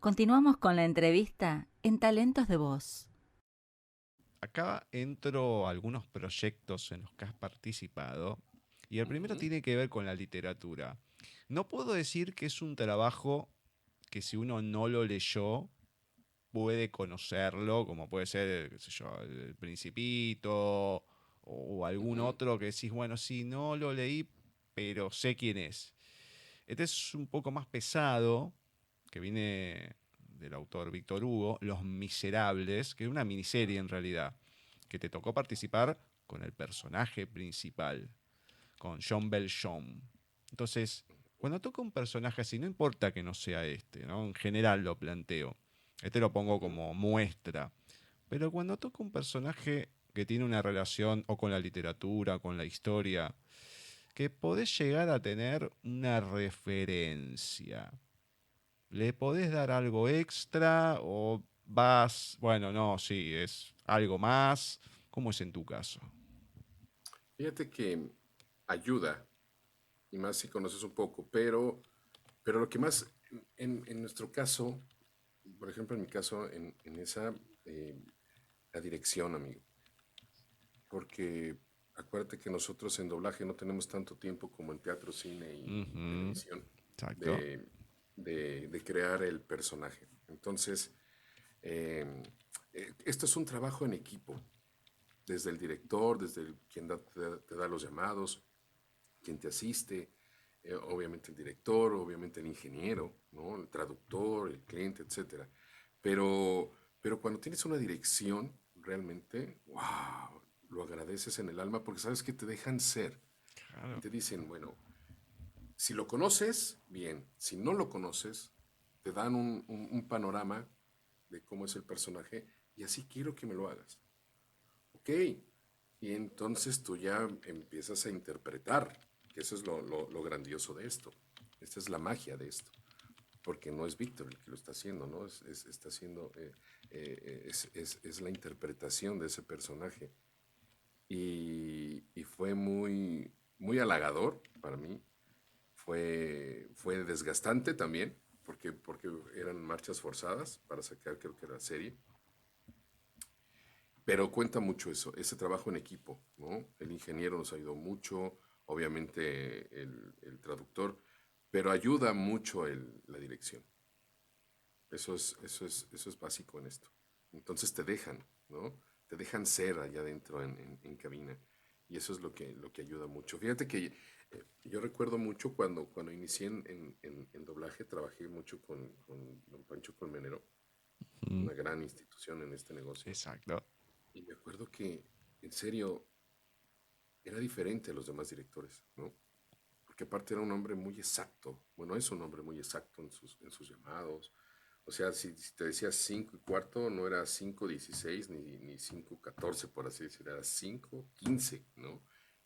Continuamos con la entrevista en Talentos de Voz. Acá entro a algunos proyectos en los que has participado y el primero Ujú. tiene que ver con la literatura. No puedo decir que es un trabajo que si uno no lo leyó puede conocerlo, como puede ser, qué sé yo, El Principito o algún Ujú. otro que decís, bueno, sí, no lo leí, pero sé quién es. Este es un poco más pesado, que viene del autor Víctor Hugo, Los Miserables, que es una miniserie en realidad, que te tocó participar con el personaje principal, con John Valjean. Entonces, cuando toca un personaje así, no importa que no sea este, ¿no? En general lo planteo. Este lo pongo Ujú. como muestra. Pero cuando toca un personaje que tiene una relación o con la literatura, o con la historia, que podés llegar a tener una referencia. ¿Le podés dar algo extra o vas, bueno, no, sí, es algo más? ¿Cómo es en tu caso? Fíjate que ayuda, y más si conoces un poco, pero lo que más, en nuestro caso, por ejemplo, en mi caso, en esa, eh, la dirección, amigo, porque acuérdate que nosotros en doblaje no tenemos tanto tiempo como en teatro, cine y Ujú, televisión exacto. de, de crear el personaje. Entonces, eh, esto es un trabajo en equipo, desde el director, desde quien te da los llamados, quien te asiste, obviamente el director, obviamente el ingeniero, ¿no? El traductor, el cliente, etcétera. Pero, pero cuando tienes una dirección, realmente, wow, lo agradeces en el alma porque sabes que te dejan ser y Claro. te dicen, bueno, si lo conoces, bien, si no lo conoces, te dan un panorama de cómo es el personaje y así quiero que me lo hagas. Ok, y entonces tú ya empiezas a interpretar, que eso es lo grandioso de esto. Esta es la magia de esto, porque no es Víctor el que lo está haciendo, ¿no? Está haciendo, es la interpretación de ese personaje. Y fue muy, muy halagador para mí, fue desgastante también, porque eran marchas forzadas para sacar, creo que era serie. Pero cuenta mucho eso, ese trabajo en equipo, ¿no? El ingeniero nos ayudó mucho, obviamente el traductor, pero ayuda mucho la dirección. Eso es básico en esto. Entonces te dejan, ¿no? Te dejan ser allá adentro en cabina. Y eso es lo que ayuda mucho. Fíjate que yo recuerdo mucho cuando inicié en doblaje, trabajé mucho con don Pancho Colmenero, Mm, una gran institución en este negocio. exacto. Y me acuerdo que, en serio, era diferente a los demás directores, ¿no? Porque aparte era un hombre muy exacto. Bueno, es un hombre muy exacto en sus llamados. O sea, si te decía 5:15, no era 5:16 ni 5:14, por así decir, era 5:15, ¿no?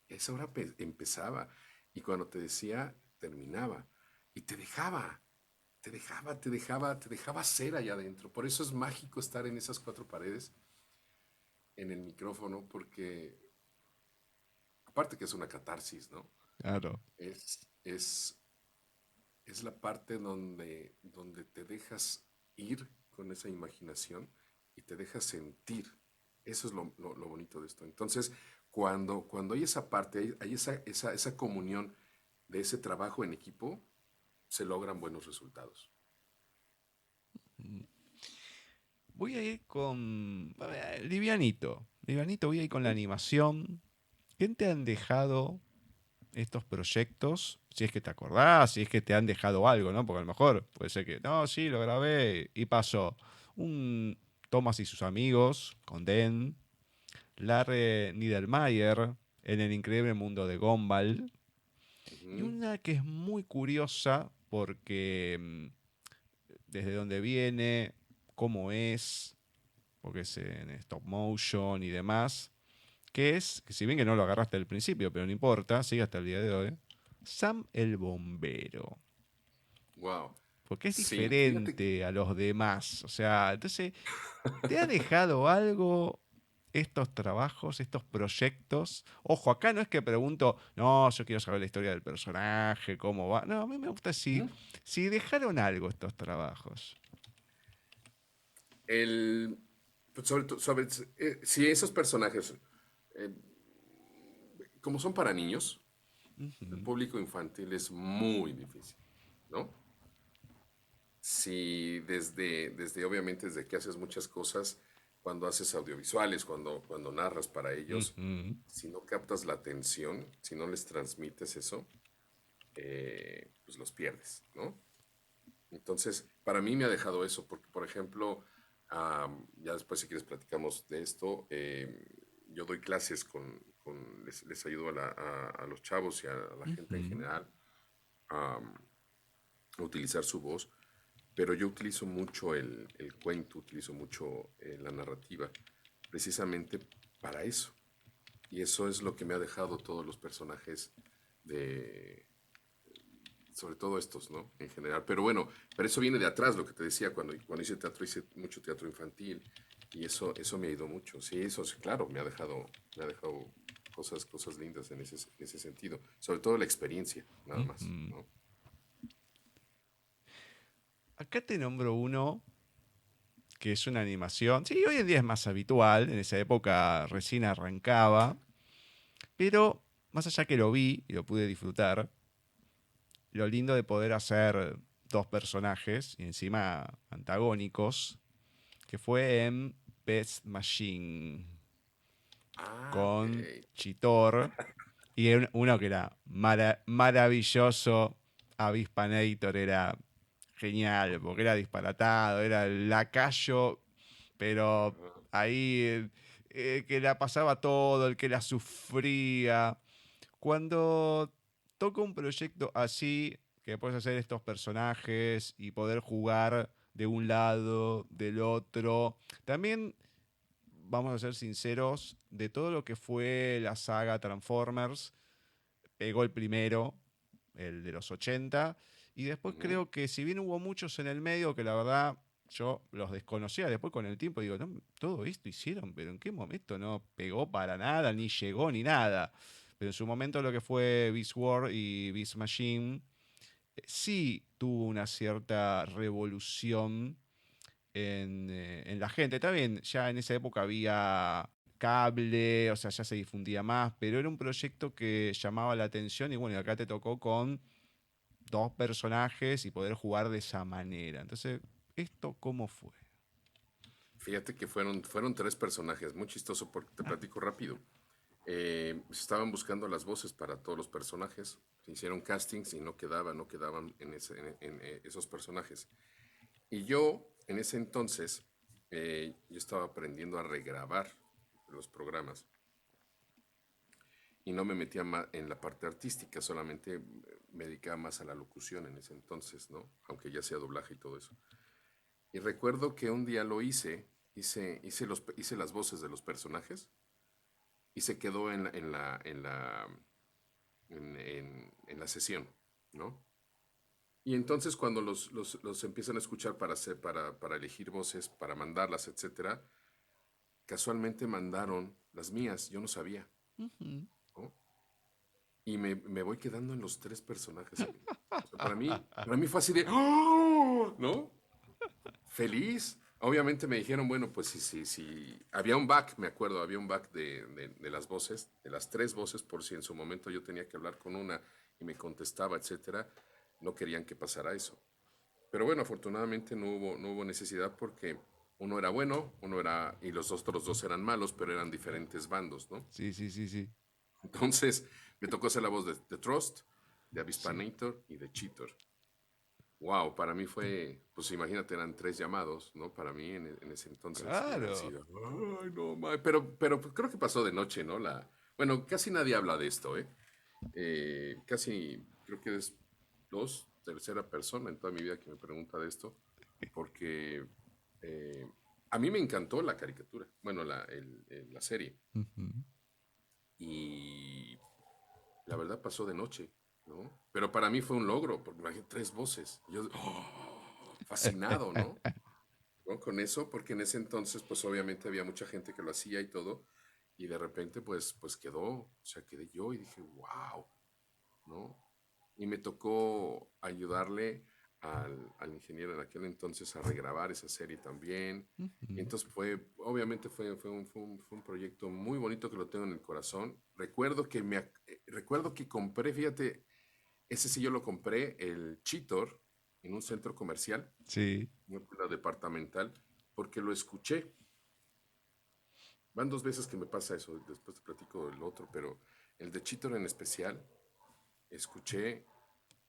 Esa hora empezaba. Y cuando te decía, terminaba. Y te dejaba ser allá adentro. Por eso es mágico estar en esas cuatro paredes, en el micrófono, porque aparte que es una catarsis, ¿no? Claro. Es, es, es la parte donde te dejas ir con esa imaginación y te dejas sentir. Eso es lo bonito de esto. Entonces, cuando hay esa parte, hay esa comunión de ese trabajo en equipo, se logran buenos resultados. Mm. Voy a ir con livianito. Livianito, voy a ir con la Ujú. animación. ¿Qué te han dejado estos proyectos? Si es que te acordás, si es que te han dejado algo, ¿no? Porque a lo mejor puede ser que, no, sí, lo grabé y pasó. Un Thomas y sus amigos, con Den, Larry Niedermayer, en el increíble mundo de Gumball. Y Ujú. una que es muy curiosa porque desde dónde viene, cómo es, porque es en stop motion y demás, que es, que si bien que no lo agarraste al principio, pero no importa, sigue hasta el día de hoy, Sam el Bombero. Wow. Porque es Sí, fíjate que diferente a los demás. O sea, entonces, ¿te ha dejado algo estos trabajos, estos proyectos? Ojo, acá no es que pregunto, no, yo quiero saber la historia del personaje, cómo va. No, a mí me gusta si, ujú, si dejaron algo estos trabajos. el, pues, si esos personajes, eh, como son para niños, el Ujú, público infantil es muy difícil, ¿no? Si desde obviamente desde que haces muchas cosas, cuando haces audiovisuales, cuando narras para ellos, ujú, si no captas la atención, si no les transmites eso, pues los pierdes, ¿no? Entonces, para mí me ha dejado eso, porque, por ejemplo, ya después si quieres platicamos de esto, yo doy clases les ayudo a los chavos y a la gente en ujú. general a utilizar su voz, pero yo utilizo mucho el cuento, utilizo mucho la narrativa, precisamente para eso. Y eso es lo que me ha dejado todos los personajes de, sobre todo estos, ¿no? En general. Pero bueno, pero eso viene de atrás, lo que te decía, cuando hice mucho teatro infantil y eso me ha ido mucho. Sí, eso sí, claro, me ha dejado cosas lindas en ese sentido. Sobre todo la experiencia, nada más, Ujú. ¿no? Acá te nombro uno que es una animación. Sí, hoy en día es más habitual. En esa época recién arrancaba. Pero más allá que lo vi y lo pude disfrutar, lo lindo de poder hacer dos personajes y encima antagónicos, que fue en Best Machine Ah, ok. con Chitor y uno que era maravilloso. Avispanator era genial porque era disparatado, era el lacayo, pero Ajá. ahí que la pasaba todo, el que la sufría. Cuando toca un proyecto así, que puedes hacer estos personajes y poder jugar de un lado, del otro, también vamos a ser sinceros, de todo lo que fue la saga Transformers, pegó el primero, el de los 80, y después Ujú. creo que si bien hubo muchos en el medio que la verdad yo los desconocía, después con el tiempo digo, no, todo esto hicieron, pero en qué momento no pegó para nada, ni llegó ni nada. Pero en su momento lo que fue Beast War y Beast Machine sí tuvo una cierta revolución en la gente. Está bien, ya en esa época había cable, o sea, ya se difundía más, pero era un proyecto que llamaba la atención y bueno, acá te tocó con dos personajes y poder jugar de esa manera. Entonces, ¿esto cómo fue? Fíjate que fueron tres personajes, muy chistoso porque te platico rápido. Se estaban buscando las voces para todos los personajes, se hicieron castings y no quedaban en esos personajes. Y yo, en ese entonces, yo estaba aprendiendo a regrabar los programas y no me metía más en la parte artística, solamente me dedicaba más a la locución en ese entonces, ¿no? Aunque ya sea doblaje y todo eso. Y recuerdo que un día lo hice las voces de los personajes y se quedó en la sesión, ¿no? Y entonces cuando los empiezan a escuchar para elegir voces, para mandarlas, etcétera, casualmente mandaron las mías, yo no sabía, Ujú. ¿no? Y me voy quedando en los tres personajes, amigo. O sea, para mí fue así de, ¡oh! ¿No? Feliz. Obviamente me dijeron, bueno, pues sí. Había un back, me acuerdo, había un back de las voces, de las tres voces, por si en su momento yo tenía que hablar con una y me contestaba, etcétera. No querían que pasara eso. Pero bueno, afortunadamente no hubo necesidad porque uno era bueno, y los otros dos eran malos, pero eran diferentes bandos, ¿no? Sí, sí, sí, sí. Entonces me tocó hacer la voz de Trust, de Sí. Avispanator y de Cheater. Wow, para mí fue, pues imagínate, eran tres llamados, ¿no? Para mí en ese entonces y era así, Claro. de, ay, no, pero pues, creo que pasó de noche, ¿no? Bueno, casi nadie habla de esto, ¿eh? Casi, creo que es tercera persona en toda mi vida que me pregunta de esto, porque eh, a mí me encantó la caricatura, bueno, la serie, Ujú. y la verdad pasó de noche, ¿no? Pero para mí fue un logro, porque imagínate, tres voces. Yo, fascinado, ¿no? ¿No? Con eso, porque en ese entonces, pues obviamente había mucha gente que lo hacía y todo, y de repente, pues quedó, o sea, quedé yo y dije, wow, ¿no? Y me tocó ayudarle. al ingeniero en aquel entonces a regrabar esa serie también. Y Ujú. entonces obviamente fue un proyecto muy bonito que lo tengo en el corazón. Recuerdo que compré, fíjate, ese sí yo lo compré, el Cheetor, en un centro comercial, Sí. una tienda departamental, porque lo escuché. Van 2 veces que me pasa eso, después te platico el otro, pero el de Cheetor en especial, escuché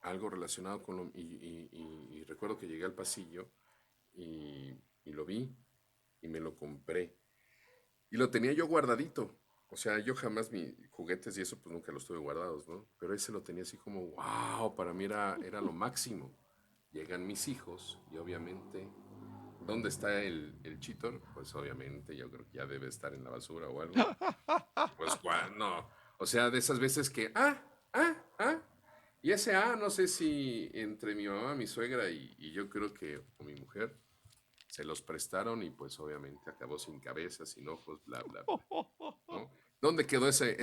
algo relacionado con y recuerdo que llegué al pasillo y lo vi y me lo compré. Y lo tenía yo guardadito. O sea, yo jamás mis juguetes y eso pues nunca los tuve guardados, ¿no? Pero ese lo tenía así como, wow, para mí era lo máximo. Llegan mis hijos y obviamente, ¿dónde está el Cheetor? Pues obviamente yo creo que ya debe estar en la basura o algo. Pues no. O sea, de esas veces que, y ese no sé si entre mi mamá, mi suegra y yo creo que, o mi mujer, se los prestaron y pues obviamente acabó sin cabeza, sin ojos, bla, bla, bla, ¿no? ¿Dónde quedó ese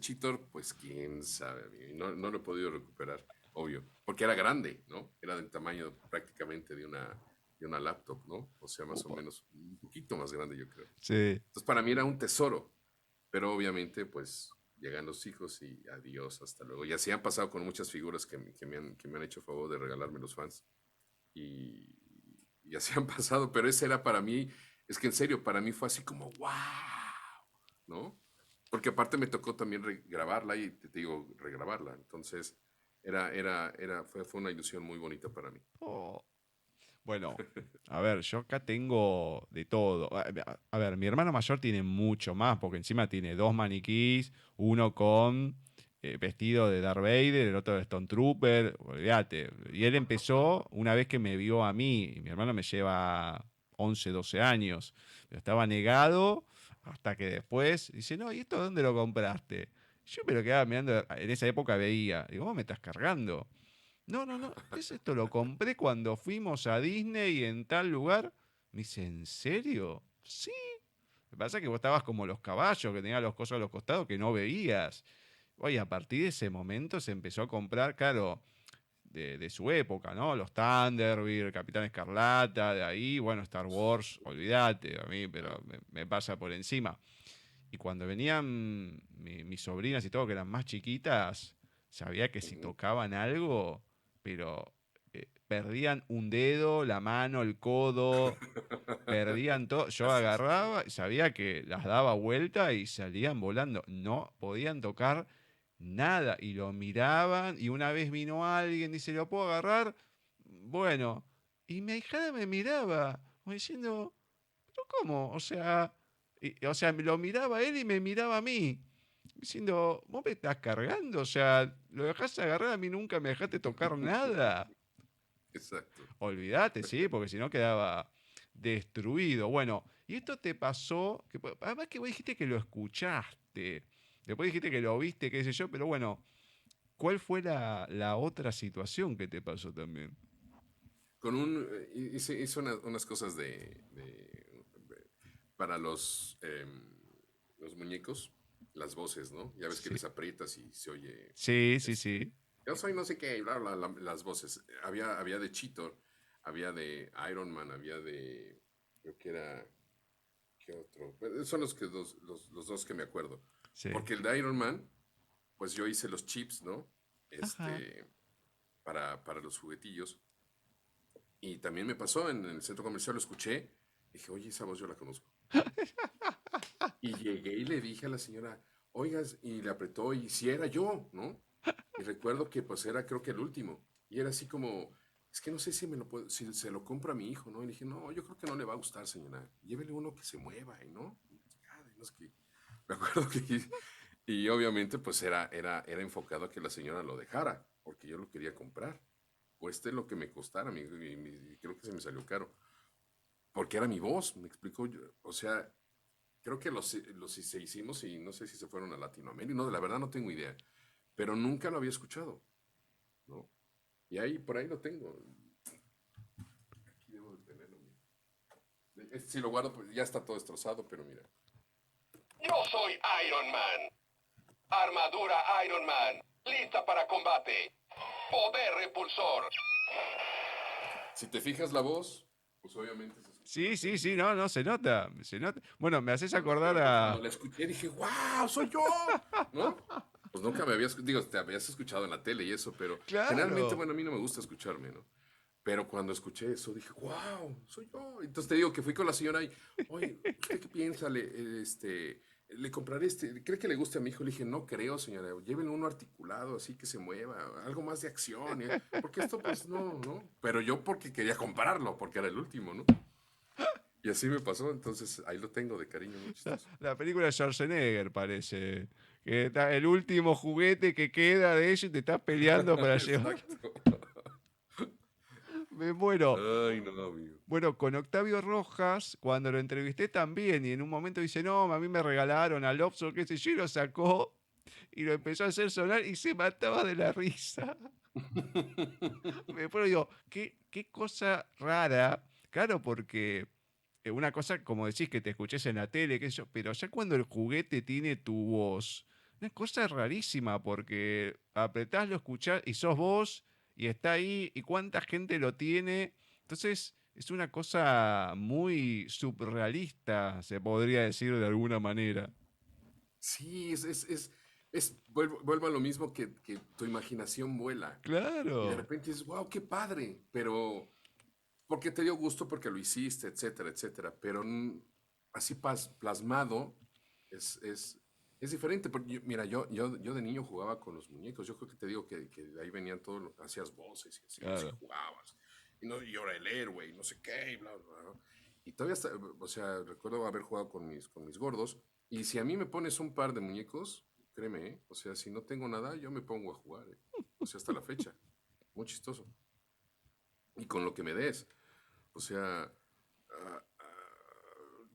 cheetor? Pues quién sabe, amigo. Y no lo he podido recuperar, obvio, porque era grande, ¿no? Era del tamaño prácticamente de una laptop, ¿no? O sea, más o Upa. menos un poquito más grande, yo creo. Sí. Entonces, para mí era un tesoro, pero obviamente, pues llegan los hijos y adiós, hasta luego. Y así han pasado con muchas figuras que me han hecho favor de regalarme los fans. Y, y así han pasado, pero ese era para mí, es que en serio, para mí fue así como, wow, ¿no? Porque aparte me tocó también grabarla y te digo, regrabarla. Entonces, fue una ilusión muy bonita para mí. Oh. Bueno, a ver, yo acá tengo de todo. A ver, mi hermano mayor tiene mucho más, porque encima tiene dos maniquís, uno con vestido de Darth Vader, el otro de Stone Trooper, olvídate. Y él empezó una vez que me vio a mí, y mi hermano me lleva 11, 12 años, pero estaba negado hasta que después dice, no, ¿y esto dónde lo compraste? Yo me lo quedaba mirando, en esa época veía, digo, ¿vos me estás cargando? No, no, no. Esto lo compré cuando fuimos a Disney en tal lugar. Me dice, ¿en serio? Sí. Lo que pasa es que vos estabas como los caballos, que tenían los cosos a los costados que no veías. Oye, a partir de ese momento se empezó a comprar, claro, de su época, ¿no? Los Thunderbird, Capitán Escarlata, de ahí, bueno, Star Wars, olvídate, a mí, pero me pasa por encima. Y cuando venían mis sobrinas y todo, que eran más chiquitas, sabía que si Ujú. tocaban algo, pero perdían un dedo, la mano, el codo, perdían todo. Yo Así es. agarraba y sabía que las daba vuelta y salían volando. No podían tocar nada y lo miraban y una vez vino alguien, dice, ¿lo puedo agarrar? Bueno, y mi hija me miraba, como diciendo, ¿pero cómo? O sea, lo miraba él y me miraba a mí, diciendo, ¿vos me estás cargando? O sea, lo dejás agarrar, a mí nunca me dejaste tocar nada. Exacto. Olvídate, sí, porque si no quedaba destruido. Bueno, y esto te pasó, además que vos dijiste que lo escuchaste, después dijiste que lo viste, qué sé yo, pero bueno, ¿cuál fue la otra situación que te pasó también? Hice unas cosas para los muñecos, las voces, ¿no? Ya ves que Sí, les aprietas y se oye, sí, sí, este, sí. yo soy no sé qué, bla, bla, las voces. Había de Cheetor, había de Iron Man, había creo que era, ¿qué otro? Bueno, son los dos que me acuerdo. Sí. Porque el de Iron Man, pues yo hice los chips, ¿no? Ajá. Para los juguetillos. Y también me pasó en el centro comercial, lo escuché. Dije, oye, esa voz yo la conozco. Y llegué y le dije a la señora, oigas, y le apretó, y si era yo, ¿no? Y recuerdo que pues era creo que el último. Y era así como, es que no sé si se lo compra a mi hijo, ¿no? Y le dije, no, yo creo que no le va a gustar, señora. Llévele uno que se mueva, ¿no? No es que, me acuerdo que, y obviamente pues era enfocado a que la señora lo dejara, porque yo lo quería comprar. Cueste lo que me costara, y creo que se me salió caro. Porque era mi voz, me explicó. O sea, creo que los se hicimos y no sé si se fueron a Latinoamérica, no, la verdad no tengo idea, pero nunca lo había escuchado, ¿no? Y ahí, por ahí lo tengo. Aquí debo de tenerlo, mira. Si lo guardo, pues ya está todo destrozado, pero mira. Yo soy Iron Man. Armadura Iron Man. Lista para combate. Poder repulsor. Si te fijas la voz, pues obviamente se escucha Sí, más sí, sí, femenina. no, no, se nota, se nota. Bueno, me haces ¿No? acordar Pero cuando a... la escuché dije, ¡wow! ¡Soy yo! ¿No? Pues nunca me habías, digo, te habías escuchado en la tele y eso, pero generalmente, Claro. bueno, a mí no me gusta escucharme, ¿no? Pero cuando escuché eso dije, ¡wow! ¡Soy yo! Entonces te digo que fui con la señora y, oye, ¿usted qué piensa? Le compraré ¿cree que le guste a mi hijo? Le dije, no creo, señora, llévenle uno articulado, así que se mueva, algo más de acción, porque esto, pues, no, ¿no? Pero yo porque quería comprarlo, porque era el último, ¿no? Y así me pasó, entonces ahí lo tengo de cariño, muy chistoso. La película de Schwarzenegger parece. Que está el último juguete que queda de ellos y te estás peleando para llevar. Exacto. Me muero. Ay, no, amigo. Bueno, con Octavio Rojas, cuando lo entrevisté también, y en un momento dice, no, a mí me regalaron al Lobster, qué sé yo, y lo sacó y lo empezó a hacer sonar y se mataba de la risa. Después digo, qué cosa rara. Claro, porque una cosa, como decís, que te escuches en la tele, qué sé yo, pero ya cuando el juguete tiene tu voz, una cosa rarísima, porque apretás, lo escuchás y sos vos, y está ahí, y cuánta gente lo tiene. Entonces, es una cosa muy surrealista, se podría decir de alguna manera. Sí, vuelvo a lo mismo que tu imaginación vuela. Y de Claro, repente dices, wow, qué padre, pero porque te dio gusto, porque lo hiciste, etcétera, etcétera. Pero así plasmado es diferente. Porque mira, yo de niño jugaba con los muñecos. Yo creo que te digo que de ahí venían todos, hacías voces y así, y claro. jugabas. Y, no, y yo era el héroe y no sé qué, y bla, bla, bla. Y todavía, o sea, recuerdo haber jugado con mis gordos. Y si a mí me pones un par de muñecos, créeme, ¿eh? O sea, si no tengo nada, yo me pongo a jugar, ¿eh? O sea, hasta la fecha. Muy chistoso. Y con lo que me des. O sea,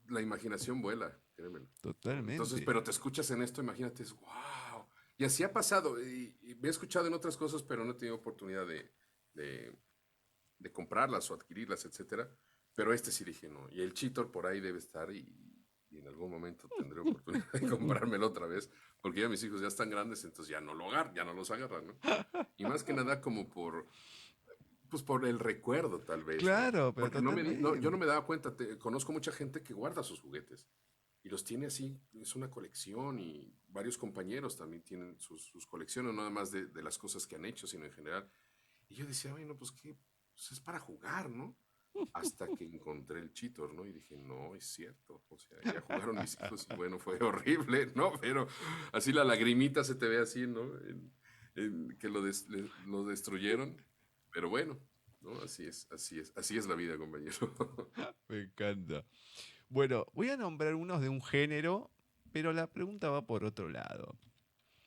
la imaginación vuela, créemelo, ¿no? Entonces, Totalmente. pero te escuchas en esto, imagínate, es wow. Y así ha pasado. Y me he escuchado en otras cosas, pero no he tenido oportunidad de, de comprarlas o adquirirlas, etcétera. Pero este sí dije no. Y el Cheetor por ahí debe estar y en algún momento tendré oportunidad de comprármelo otra vez, porque ya mis hijos ya están grandes, entonces ya no los agarran, ¿no? Y más que nada como pues por el recuerdo, tal vez, ¿no? Claro, pero Porque yo no totalmente. me daba cuenta, conozco mucha gente que guarda sus juguetes y los tiene así, es una colección y varios compañeros también tienen sus colecciones, no nada más de las cosas que han hecho, sino en general. Y yo decía, bueno, pues qué, pues es para jugar, ¿no? Hasta que encontré el Cheetor, ¿no? Y dije, no, es cierto. O sea, ya jugaron mis hijos y bueno, fue horrible, ¿no? Pero así la lagrimita se te ve así, ¿no? Que lo destruyeron. Pero bueno, ¿no? Así es la vida, compañero. Me encanta. Bueno, voy a nombrar unos de un género, pero la pregunta va por otro lado.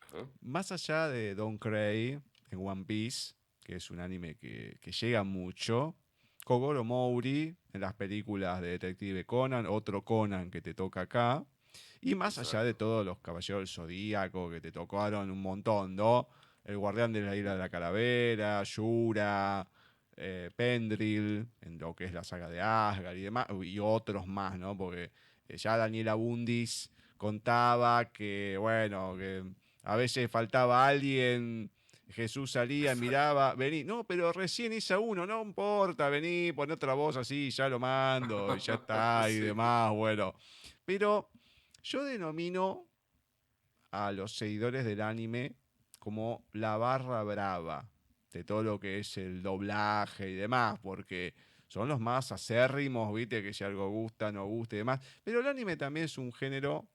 Ajá, Más allá de Don Cray en One Piece, que es un anime que llega mucho, Kogoro Mouri en las películas de Detective Conan, otro Conan que te toca acá, y más allá de exacto. todos los Caballeros del Zodíaco que te tocaron un montón, ¿no? El Guardián de la Isla de la Calavera, Yura, Pendril, en lo que es la saga de Asgard y demás, y otros más, ¿no? Porque ya Daniel Abundis contaba que, bueno, que a veces faltaba alguien, Jesús salía, Exacto. miraba, vení, no, pero recién hice uno, no importa, vení, pon otra voz así, ya lo mando, y ya está, y Sí. demás, bueno. Pero yo denomino a los seguidores del anime como la barra brava de todo lo que es el doblaje y demás, porque son los más acérrimos, viste, que si algo gusta, no gusta y demás. Pero el anime también es un género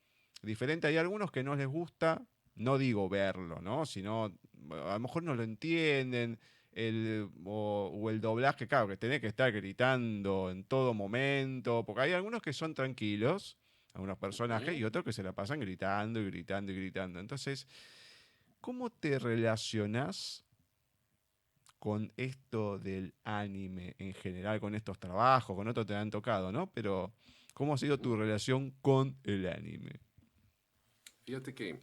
diferente. Hay algunos que no les gusta, no digo verlo, ¿no? Sino a lo mejor no lo entienden. O el doblaje, claro, que tenés que estar gritando en todo momento, porque hay algunos que son tranquilos, algunos personajes, Ujú. y otros que se la pasan gritando y gritando y gritando. Entonces, ¿cómo te relacionas con esto del anime en general, con estos trabajos, con otros te han tocado, ¿no? Pero, ¿cómo ha sido Ujú. tu relación con el anime? Fíjate que,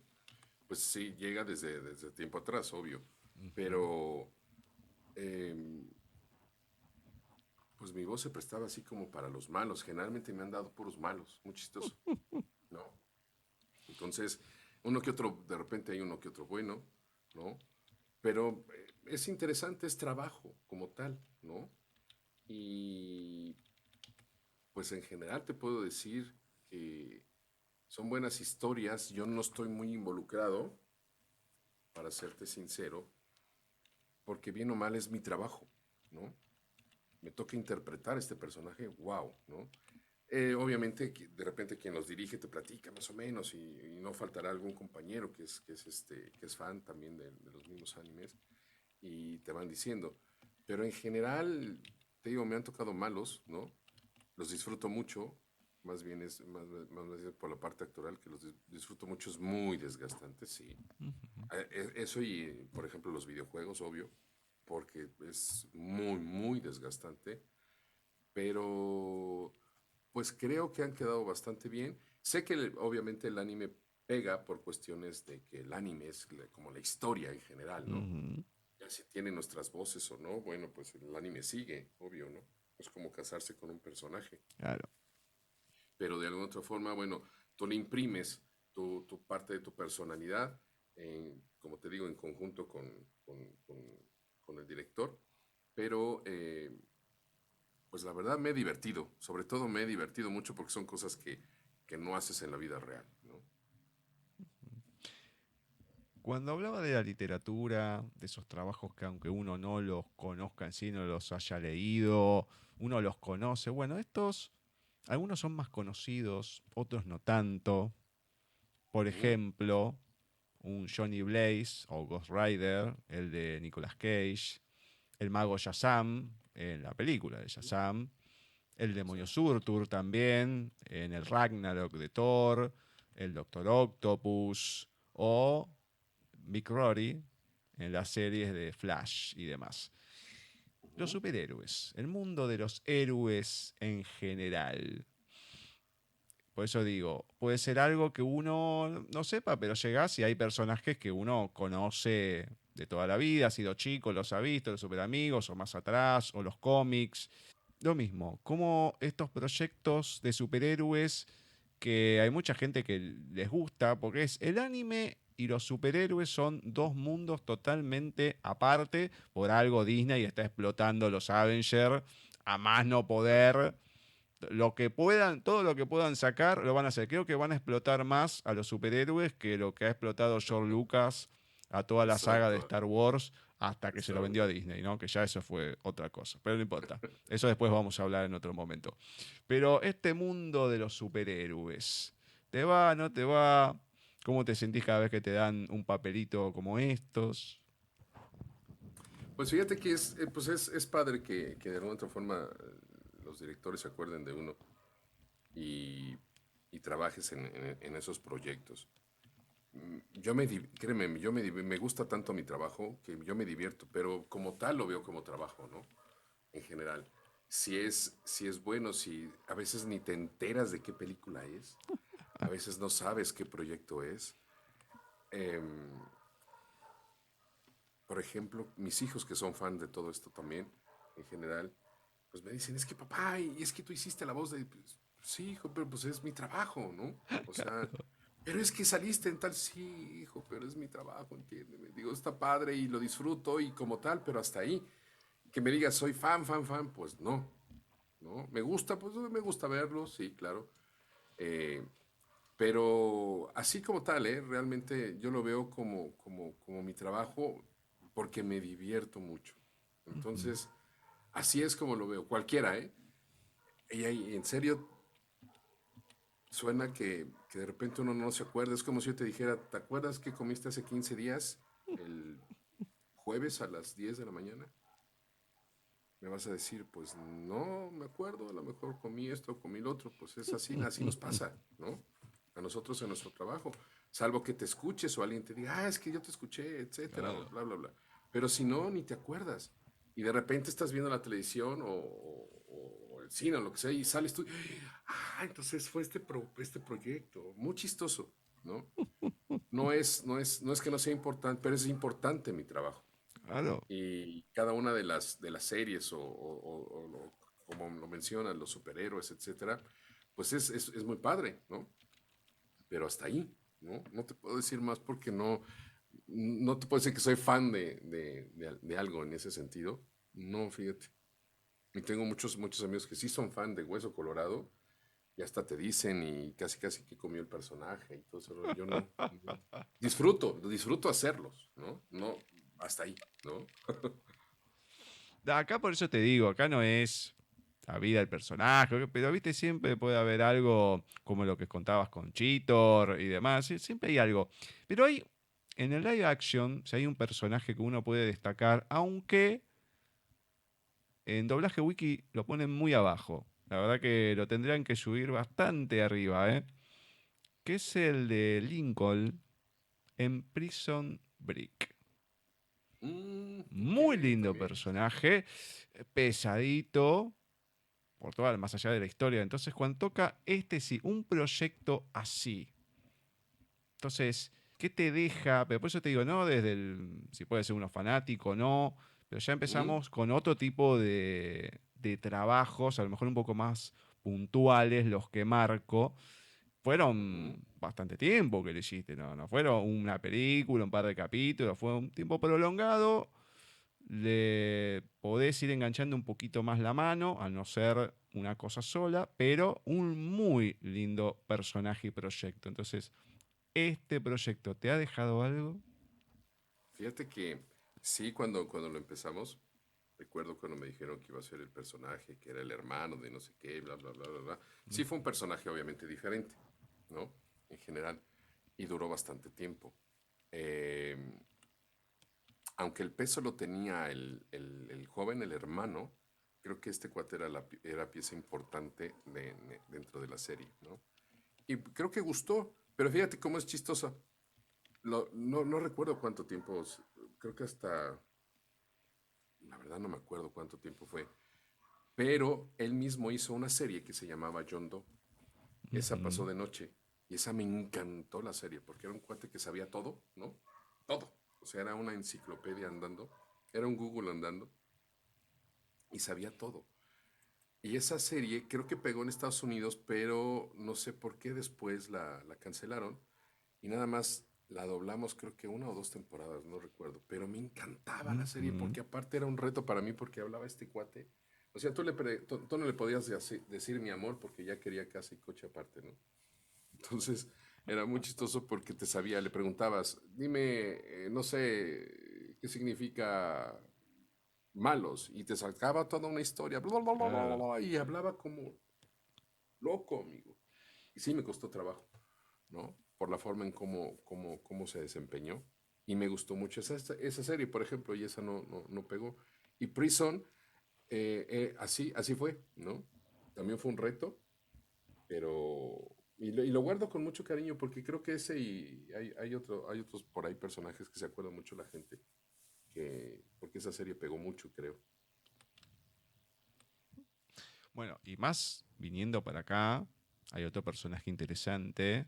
pues sí, llega desde tiempo atrás, obvio. Ujú. Pero em, pues mi voz se prestaba así como para los malos. Generalmente me han dado puros malos, muy chistoso, ¿no? Entonces, uno que otro, de repente hay uno que otro bueno, ¿no? Pero es interesante, es trabajo como tal, ¿no? Y pues en general te puedo decir que son buenas historias. Yo no estoy muy involucrado, para serte sincero, porque bien o mal es mi trabajo, ¿no? Me toca interpretar este personaje, wow, ¿no? Obviamente, de repente quien los dirige te platica más o menos y no faltará algún compañero que es fan también de los mismos animes y te van diciendo. Pero en general, te digo, me han tocado malos, ¿no? Los disfruto mucho, más bien es más bien por la parte actoral que los disfruto mucho, es muy desgastante, sí. Ujú. Eso y, por ejemplo, los videojuegos, obvio, porque es muy, muy desgastante, pero pues creo que han quedado bastante bien. Sé que obviamente el anime pega por cuestiones de que el anime es como la historia en general, ¿no? Ujú. Ya si tiene nuestras voces o no, bueno, pues el anime sigue, obvio, ¿no? Es como casarse con un personaje. Claro. Pero de alguna otra forma, bueno, tú le imprimes tu parte de tu personalidad, como te digo, en conjunto con el director, pero pues la verdad me he divertido, sobre todo me he divertido mucho porque son cosas que no haces en la vida real, ¿no? Cuando hablaba de la literatura, de esos trabajos que aunque uno no los conozca en sí, no los haya leído, uno los conoce. Bueno, estos, algunos son más conocidos, otros no tanto. Por Ujú. ejemplo, un Johnny Blaze o Ghost Rider, el de Nicolas Cage, el mago Shazam, en la película de Shazam, el demonio Exacto. Surtur también, en el Ragnarok de Thor, el Doctor Octopus o Mick Rory en las series de Flash y demás. Los Ujú. superhéroes, el mundo de los héroes en general. Por eso digo, puede ser algo que uno no sepa, pero llegás y hay personajes que uno conoce de toda la vida, ha sido chico, los ha visto, los superamigos, o más atrás, o los cómics. Lo mismo, como estos proyectos de superhéroes que hay mucha gente que les gusta, porque es el anime y los superhéroes son dos mundos totalmente aparte. Por algo Disney está explotando los Avengers a más no poder. Lo que puedan, todo lo que puedan sacar lo van a hacer. Creo que van a explotar más a los superhéroes que lo que ha explotado George Lucas a toda la saga de Exacto, Star Wars hasta que se lo vendió a exacto. Disney, ¿no? Que ya eso fue otra cosa. Pero no importa. Eso después vamos a hablar en otro momento. Pero este mundo de los superhéroes, ¿te va, no te va? ¿Cómo te sentís cada vez que te dan un papelito como estos? Pues fíjate que es padre que de alguna otra forma los directores se acuerden de uno y, y trabajes en esos proyectos. Créeme, me gusta tanto mi trabajo que yo me divierto, pero como tal lo veo como trabajo, ¿no? En general. Si es bueno, si a veces ni te enteras de qué película es, a veces no sabes qué proyecto es. Em, por ejemplo, mis hijos que son fan de todo esto también, en general, pues me dicen, es que papá, y es que tú hiciste la voz de... Pues, sí, hijo, pero pues es mi trabajo, ¿no? O sea, pero es que saliste en tal, sí, hijo, pero es mi trabajo, entiéndeme. Digo, está padre y lo disfruto y como tal, pero hasta ahí. Que me digas, soy fan, fan, fan, pues no, ¿no? Me gusta, pues me gusta verlo, sí, claro. Eh, pero así como tal, ¿eh? Realmente yo lo veo como mi trabajo porque me divierto mucho. Ujú. Entonces, así es como lo veo, cualquiera, ¿eh? Y en serio, suena que de repente uno no se acuerda. Es como si yo te dijera, ¿te acuerdas que comiste hace 15 días, el jueves a las 10 de la mañana? Me vas a decir, pues no me acuerdo, a lo mejor comí esto, comí lo otro, pues es así, así nos pasa, ¿no? A nosotros en nuestro trabajo, salvo que te escuches o alguien te diga, es que yo te escuché, etcétera, Claro. bla, bla, bla. Pero si no, ni te acuerdas. Y de repente estás viendo la televisión o el cine o lo que sea y sales tú, entonces fue este proyecto, muy chistoso, ¿no? No es que no sea importante, pero es importante mi trabajo. Claro. Y cada una de las series como lo mencionan, los superhéroes, etcétera, pues es muy padre, ¿no? Pero hasta ahí, ¿no? No te puedo decir más porque no, no te puedo decir que soy fan de algo en ese sentido. No, fíjate. Y tengo muchos amigos que sí son fan de Hueso Colorado y hasta te dicen y casi casi que comió el personaje y todo eso. Yo no. No. Disfruto hacerlos, ¿no? No, hasta ahí, ¿no? Acá por eso te digo, acá no es la vida del personaje, pero viste, siempre puede haber algo como lo que contabas con Cheetor y demás, siempre hay algo. Pero hay, en el live action, si hay un personaje que uno puede destacar, aunque en doblaje wiki lo ponen muy abajo. La verdad que lo tendrían que subir bastante arriba, ¿eh? Que es el de Lincoln en Prison Break. Ok, Muy lindo también. personaje, pesadito, por toda, más allá de la historia. Entonces, cuando toca este sí, un proyecto así. Entonces, ¿qué te deja? Pero por eso te digo, no desde el, si puede ser uno fanático o no, pero ya Mm, empezamos con otro tipo de trabajos, a lo mejor un poco más puntuales, los que marco. ujú. Fueron bastante tiempo que lo hiciste, ¿no? No fueron una película, un par de capítulos, fue un tiempo prolongado. Le podés ir enganchando un poquito más la mano, al no ser una cosa sola, pero un muy lindo personaje y proyecto. Entonces, ¿este proyecto te ha dejado algo? Fíjate que sí, cuando lo empezamos, recuerdo cuando me dijeron que iba a ser el personaje, que era el hermano de no sé qué, bla, bla, bla, bla, bla. Sí fue un personaje obviamente diferente, ¿no? En general. Y duró bastante tiempo. Eh, Aunque el peso lo tenía el joven, el hermano, creo que este cuate era pieza importante dentro de la serie, ¿no? Y creo que gustó, pero fíjate cómo es chistosa. No recuerdo cuánto tiempo, creo que hasta, la verdad no me acuerdo cuánto tiempo fue, pero él mismo hizo una serie que se llamaba John Doe. Esa pasó Ujú. de noche y esa me encantó la serie porque era un cuate que sabía todo, ¿no? Todo. O sea, era una enciclopedia andando, era un Google andando y sabía todo. Y esa serie creo que pegó en Estados Unidos, pero no sé por qué después la cancelaron y nada más la doblamos creo que una o dos temporadas, no recuerdo, pero me encantaba la serie Ujú. porque aparte era un reto para mí porque hablaba este cuate. O sea, tú no le podías decir mi amor porque ya quería casi coche aparte, ¿no? Entonces era muy chistoso porque te sabía, le preguntabas, dime, no sé, ¿qué significa malos? Y te sacaba toda una historia, bla, bla, bla, bla, bla, Claro. bla, y hablaba como loco, amigo. Y sí me costó trabajo, ¿no? Por la forma en cómo se desempeñó. Y me gustó mucho esa serie, por ejemplo, y esa no pegó. Y Prison, así fue, ¿no? También fue un reto, pero... Y lo guardo con mucho cariño porque creo que ese y hay otros por ahí personajes que se acuerda mucho la gente, porque esa serie pegó mucho, creo. Bueno, y más viniendo para acá, hay otro personaje interesante,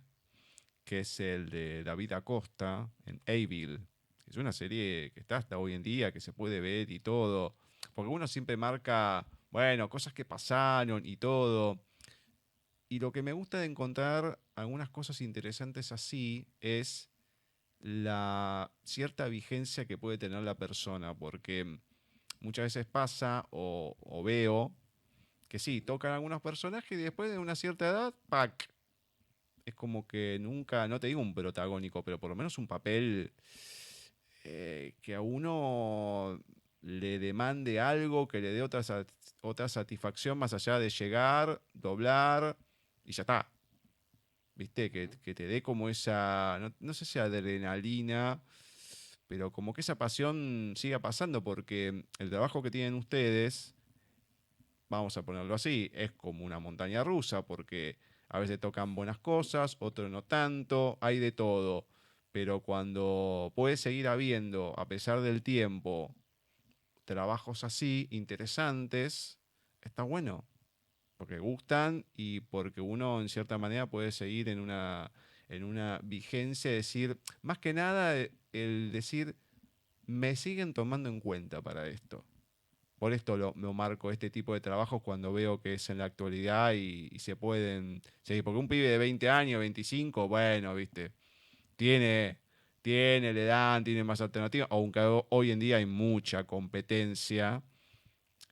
que es el de David Acosta en Evil. Es una serie que está hasta hoy en día, que se puede ver y todo. Porque uno siempre marca, bueno, cosas que pasaron y todo. Y lo que me gusta de encontrar algunas cosas interesantes así es la cierta vigencia que puede tener la persona. Porque muchas veces pasa o veo que sí, tocan algunos personajes y después de una cierta edad, ¡pac! Es como que nunca, no te digo un protagónico, pero por lo menos un papel que a uno le demande algo, que le dé otra satisfacción más allá de llegar, doblar y ya está. ¿Viste? Que te dé como esa, no sé si adrenalina, pero como que esa pasión siga pasando, porque el trabajo que tienen ustedes, vamos a ponerlo así, es como una montaña rusa, porque a veces tocan buenas cosas, otros no tanto, hay de todo. Pero cuando puede seguir habiendo, a pesar del tiempo, trabajos así, interesantes, está bueno. Porque gustan y porque uno en cierta manera puede seguir en una vigencia, decir, más que nada el decir, me siguen tomando en cuenta para esto. Por esto lo marco este tipo de trabajos cuando veo que es en la actualidad y se pueden seguir. Porque un pibe de 20 años, 25, bueno, viste, tiene, le dan, tiene más alternativas, aunque hoy en día hay mucha competencia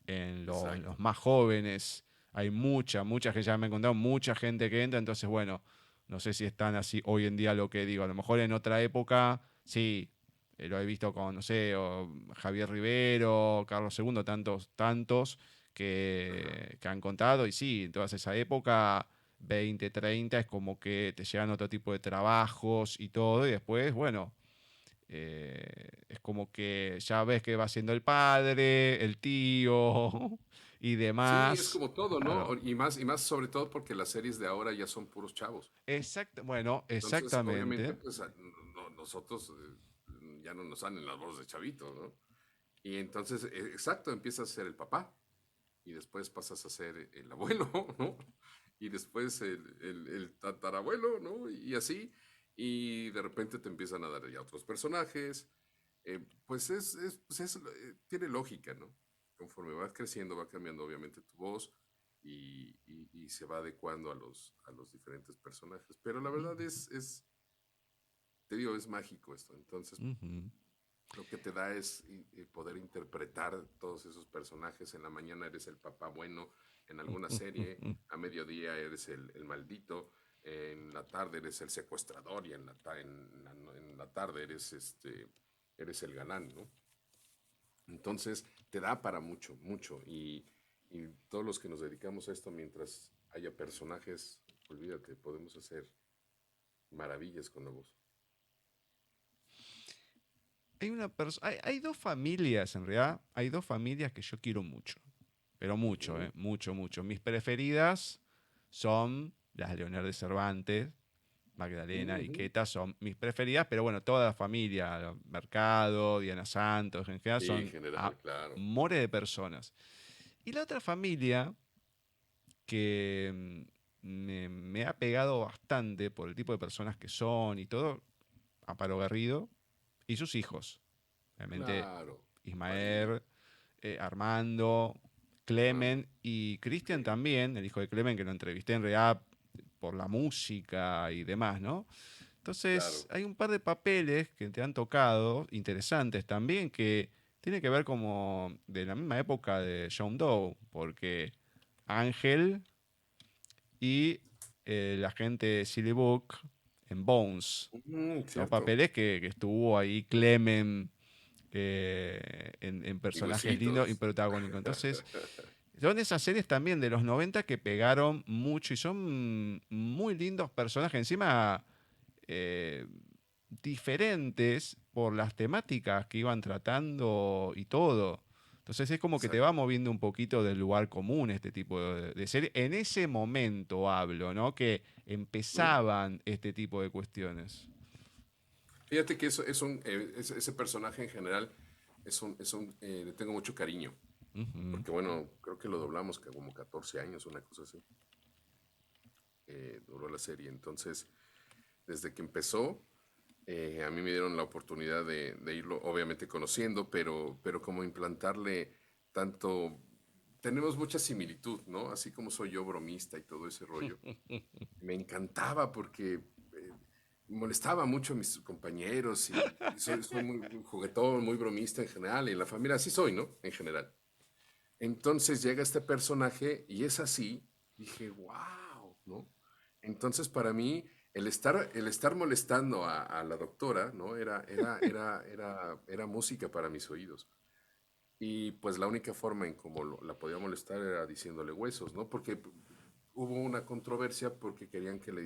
en los Exacto. más jóvenes. Hay mucha que ya me han contado, mucha gente que entra, entonces bueno, no sé si están así hoy en día lo que digo. A lo mejor en otra época, sí, lo he visto con, no sé, o Javier Rivero, Carlos segundo tantos Ajá. que han contado, y sí, en toda esa época, 20 30 es como que te llegan otro tipo de trabajos y todo, y después, bueno, es como que ya ves que va siendo el padre, el tío y Sí, es demás. como todo, ¿no? Claro. Y más sobre todo porque las series de ahora ya son puros chavos. Bueno, Entonces, obviamente, exactamente. pues nosotros ya no nos salen las voces de chavito, ¿no? Y entonces, exacto, empiezas a ser el papá y después pasas a ser el abuelo, ¿no? Y después el tatarabuelo, ¿no? Y así. Y de repente te empiezan a dar ya otros personajes. Pues tiene lógica, ¿no? Conforme vas creciendo, va cambiando obviamente tu voz y se va adecuando a los diferentes personajes. Pero la verdad te digo, es mágico esto. Entonces, Ujú. lo que te da es poder interpretar todos esos personajes. En la mañana eres el papá bueno, en alguna serie, a mediodía eres el maldito, en la tarde eres el secuestrador y en la tarde eres el galán, ¿no? Entonces, te da para mucho, mucho. Y todos los que nos dedicamos a esto, mientras haya personajes, olvídate, podemos hacer maravillas con la voz. Hay dos familias, en realidad, hay dos familias que yo quiero mucho, pero mucho, Ujú, mucho, mucho. Mis preferidas son las Leonor de Cervantes, Magdalena y ujú. Queta son mis preferidas, pero bueno, toda la familia, Mercado, Diana Santos, en general Sí, en son general, claro. amores de personas. Y la otra familia que me ha pegado bastante por el tipo de personas que son y todo, Amparo Garrido y sus hijos. Realmente Claro. María. Ismael, Armando, Armando. Clemen y Ok. Cristian también, el hijo de Clemen, que lo entrevisté en realidad por la música y demás, ¿no? Entonces, Claro. hay un par de papeles que te han tocado, interesantes también, que tienen que ver como de la misma época de John Doe, porque Ángel y el agente Silly Book en Bones, dos Cierto. papeles que estuvo ahí Clemen en Y personajes lindos y huesitos. protagónicos. Entonces, son esas series también de los 90 que pegaron mucho y son muy lindos personajes. Encima, eh, diferentes por las temáticas que iban tratando y todo. Entonces es como que te va Exacto. moviendo un poquito del lugar común este tipo de serie. En ese momento hablo, ¿no? Que ¿Mm? empezaban este tipo de cuestiones. Fíjate que eso ese personaje en general le tengo mucho cariño. Ujú. Porque bueno, creo que lo doblamos como 14 años, una cosa así. Duró la serie. Entonces, desde que empezó, a mí me dieron la oportunidad de irlo, obviamente conociendo, pero como implantarle tanto. Tenemos mucha similitud, ¿no? Así como soy yo bromista y todo ese rollo. Me encantaba porque molestaba mucho a mis compañeros y soy muy juguetón, muy bromista en general, y en la familia así soy, ¿no? En general. Entonces llega este personaje y es así, dije, wow, ¿no? Entonces para mí el estar molestando a la doctora, ¿no? Era música para mis oídos. Y pues la única forma en cómo la podía molestar era diciéndole huesos, ¿no? Porque hubo una controversia porque querían que le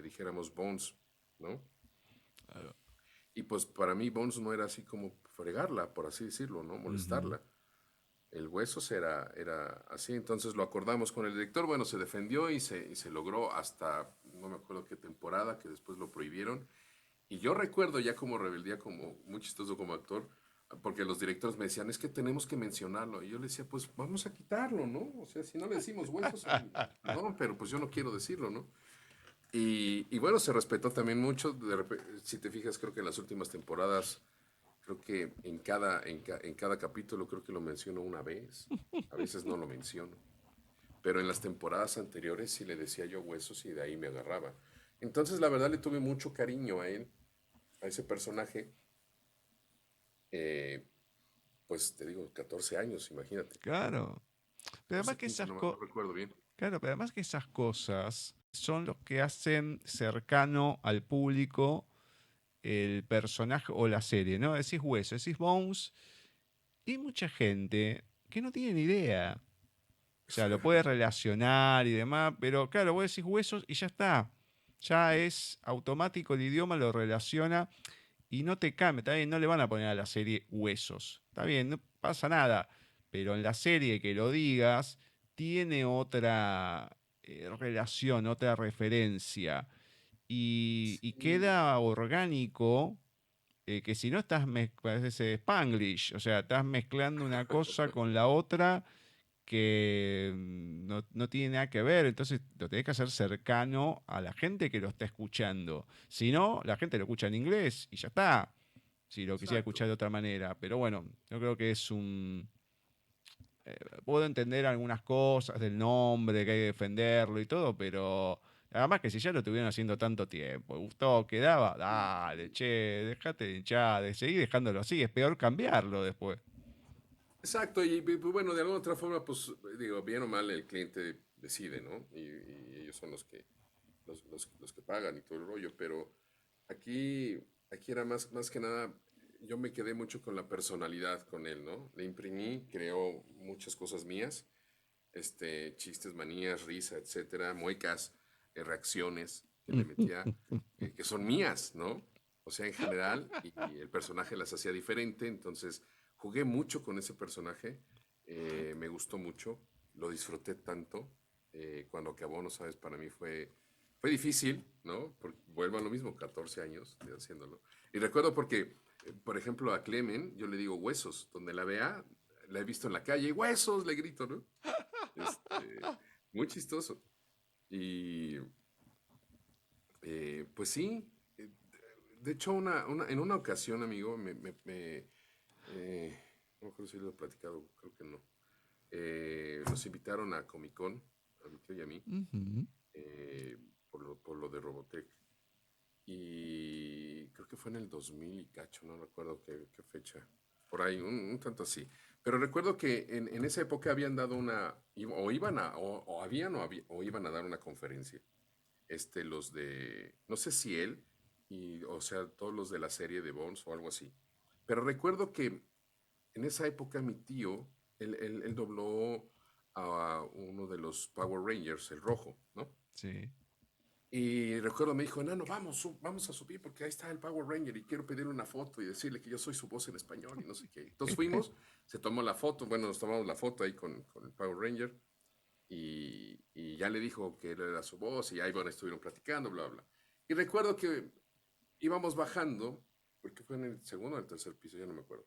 dijéramos Bones, ¿no? Y pues para mí Bones no era así como fregarla, por así decirlo, ¿no? Ujú. Molestarla. El Huesos era así, entonces lo acordamos con el director, bueno, se defendió y se logró hasta, no me acuerdo qué temporada, que después lo prohibieron. Y yo recuerdo ya como rebeldía, como muy chistoso como actor, porque los directores me decían, es que tenemos que mencionarlo. Y yo le decía, pues vamos a quitarlo, ¿no? O sea, si no le decimos huesos, perdón, pero pues yo no quiero decirlo, ¿no? Y bueno, se respetó también mucho. Si te fijas, creo que en las últimas temporadas, creo que en cada capítulo creo que lo menciono una vez. A veces no lo menciono. Pero en las temporadas anteriores sí le decía yo huesos y de ahí me agarraba. Entonces, la verdad, le tuve mucho cariño a él. a ese personaje, eh, pues te digo, 14 años, imagínate. Claro. Pero además 14, que 15, no recuerdo bien. claro, pero además que esas cosas son los que hacen cercano al público el personaje o la serie, ¿no? Decís Hueso, decís Bones, y hay mucha gente que no tiene ni idea. O sea, lo puede relacionar y demás, pero claro, vos decís Huesos y ya está. Ya es automático, el idioma lo relaciona y no te cambia. Está bien, no le van a poner a la serie Huesos. Está bien, no pasa nada. Pero en la serie que lo digas, tiene otra relación, otra referencia. Y Sí, queda orgánico, que si no estás parece Spanglish, o sea, estás mezclando una cosa con la otra que no tiene nada que ver, entonces lo tenés que hacer cercano a la gente que lo está escuchando. Si no, la gente lo escucha en inglés y ya está. Si lo quisiera exacto. escuchar de otra manera. Pero bueno, yo creo que es un... puedo entender algunas cosas del nombre, que hay que defenderlo y todo, pero además que si ya lo estuvieron haciendo tanto tiempo, gustó, quedaba, dale, che, dejate de hinchar, de seguir dejándolo así, es peor cambiarlo después. Exacto, y pues, bueno, de alguna otra forma, pues digo, bien o mal el cliente decide, ¿no? Y ellos son los que pagan y todo el rollo, pero aquí era más que nada, yo me quedé mucho con la personalidad con él, ¿no? Le imprimí, creó muchas cosas mías, chistes, manías, risa, etcétera, muecas, reacciones que le metía, que son mías, ¿no? O sea, en general, y el personaje las hacía diferente, entonces jugué mucho con ese personaje, me gustó mucho, lo disfruté tanto, cuando acabó, no sabes, para mí fue difícil, ¿no? Porque vuelvo a lo mismo, 14 años de haciéndolo. Y recuerdo porque, por ejemplo, a Clemen, yo le digo huesos, donde la vea, la he visto en la calle, huesos, le grito, ¿no? Este, muy chistoso. Y pues sí, de hecho en una ocasión, amigo, no recuerdo si lo he platicado, creo que no. Nos invitaron a Comic Con, a mi tío y a mí, Ujú. eh, por lo de Robotech. Y creo que fue en el 2000 y cacho, no recuerdo qué fecha. Por ahí, un tanto así. Pero recuerdo que en esa época habían dado o iban a, o habían o iban a dar una conferencia. Los de, no sé si él, o sea, todos los de la serie de Bones o algo así. Pero recuerdo que en esa época mi tío, él dobló a uno de los Power Rangers, el rojo, ¿no? Sí. Y recuerdo, me dijo, Enano, vamos, vamos a subir porque ahí está el Power Ranger y quiero pedirle una foto y decirle que yo soy su voz en español y no sé qué. Entonces fuimos, se tomó la foto, bueno, nos tomamos la foto ahí con el Power Ranger y ya le dijo que él era su voz y ahí, bueno, estuvieron platicando, bla, bla. Y recuerdo que íbamos bajando, porque fue en el segundo o el tercer piso, ya no me acuerdo.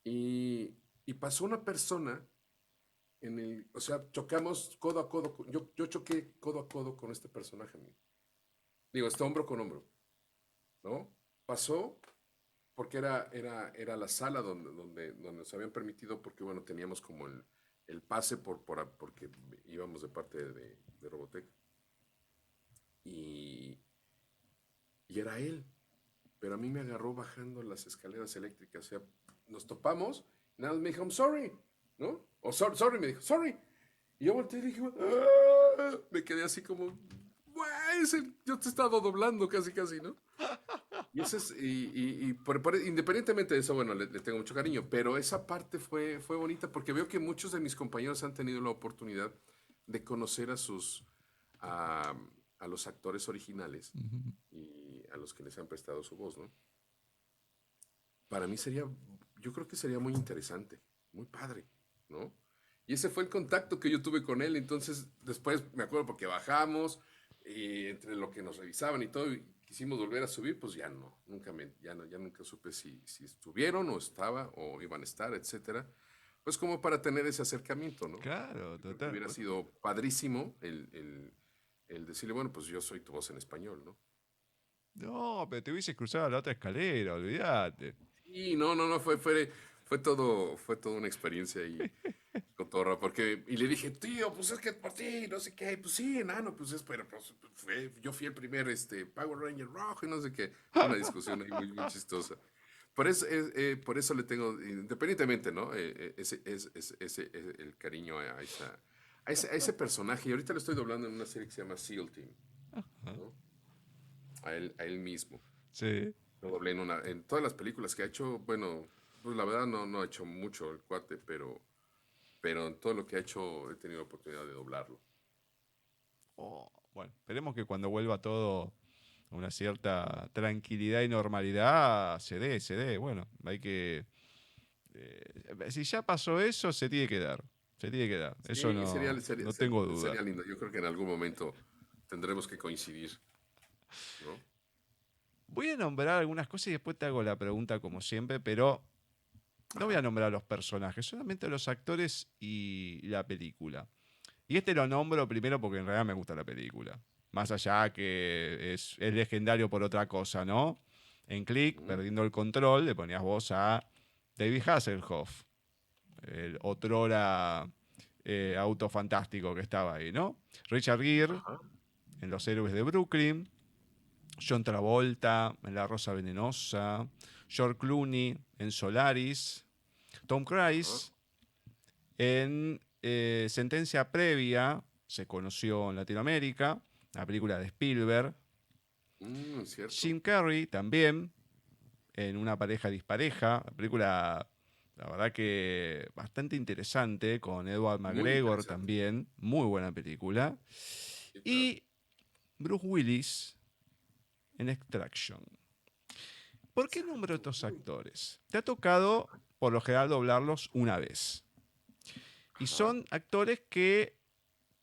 Y, y pasó una persona o sea, chocamos codo a codo, yo choqué codo a codo con este personaje, amigo. Digo, hombro con hombro. ¿No? Pasó porque era la sala donde nos habían permitido, porque bueno, teníamos como el pase porque íbamos de parte de Robotech. Y, y era él, pero a mí me agarró bajando las escaleras eléctricas. O sea, nos topamos, y nada más me dijo, I'm sorry, ¿no? O sorry, me dijo, sorry. Y yo volteé y dije, "Ah", me quedé así como, "Güey, yo te he estado doblando casi, casi, ¿no? Y, ese es, y independientemente de eso, bueno, le tengo mucho cariño, pero esa parte fue bonita porque veo que muchos de mis compañeros han tenido la oportunidad de conocer a, a los actores originales Ujú. y a los que les han prestado su voz, ¿no? Para mí yo creo que sería muy interesante, muy padre, ¿no? Y ese fue el contacto que yo tuve con él, entonces después me acuerdo porque bajamos, y entre lo que nos revisaban y todo, y quisimos volver a subir, pues ya no, ya nunca supe si estuvieron o estaba o iban a estar, etcétera. Pues como para tener ese acercamiento, ¿no? Claro, Yo creo que total. hubiera sido padrísimo el decirle, bueno, pues yo soy tu voz en español, ¿no? No, pero te hubieses cruzado la otra escalera, olvídate. Sí, no, fue toda una experiencia ahí cotorra, porque, y le dije, tío, pues es que por ti, no sé qué, pues sí, enano, pues es, pero pues, yo fui el primer Power Ranger rojo y no sé qué. Fue una discusión ahí muy, muy chistosa. Por eso le tengo, independientemente, ¿no? El cariño a ese personaje. Y ahorita lo estoy doblando en una serie que se llama SEAL Team, Ajá. ¿no? A él mismo. Sí. Lo doblé en todas las películas que ha hecho, bueno, pues la verdad no ha hecho mucho el cuate, pero en todo lo que ha hecho he tenido oportunidad de doblarlo. Oh, bueno, esperemos que cuando vuelva todo a una cierta tranquilidad y normalidad se dé. Bueno, hay que... si ya pasó eso, se tiene que dar. Se tiene que dar. Eso Sí, no, no tengo duda. sería lindo. Yo creo que en algún momento tendremos que coincidir, ¿no? Voy a nombrar algunas cosas y después te hago la pregunta como siempre, pero no voy a Ajá. nombrar a los personajes, solamente a los actores y la película. Y este lo nombro primero porque en realidad me gusta la película. Más allá que es legendario por otra cosa, ¿no? En Click, Ujú. perdiendo el control, le ponías voz a David Hasselhoff, el otrora auto fantástico que estaba ahí, ¿no? Richard Gere Ajá. en Los Héroes de Brooklyn, John Travolta en La Rosa Venenosa, George Clooney en Solaris, Tom Ajá. Cruise en Sentencia Previa, se conoció en Latinoamérica, la película de Spielberg. Es cierto. Jim Carrey también en Una pareja dispareja, la película, la verdad que bastante interesante, con Edward Muy McGregor interesante. también, muy buena película. Sí, claro. Y Bruce Willis en Extraction. ¿Por qué nombro Exacto. estos actores? Te ha tocado, por lo general, doblarlos una vez. Y Ajá. son actores que,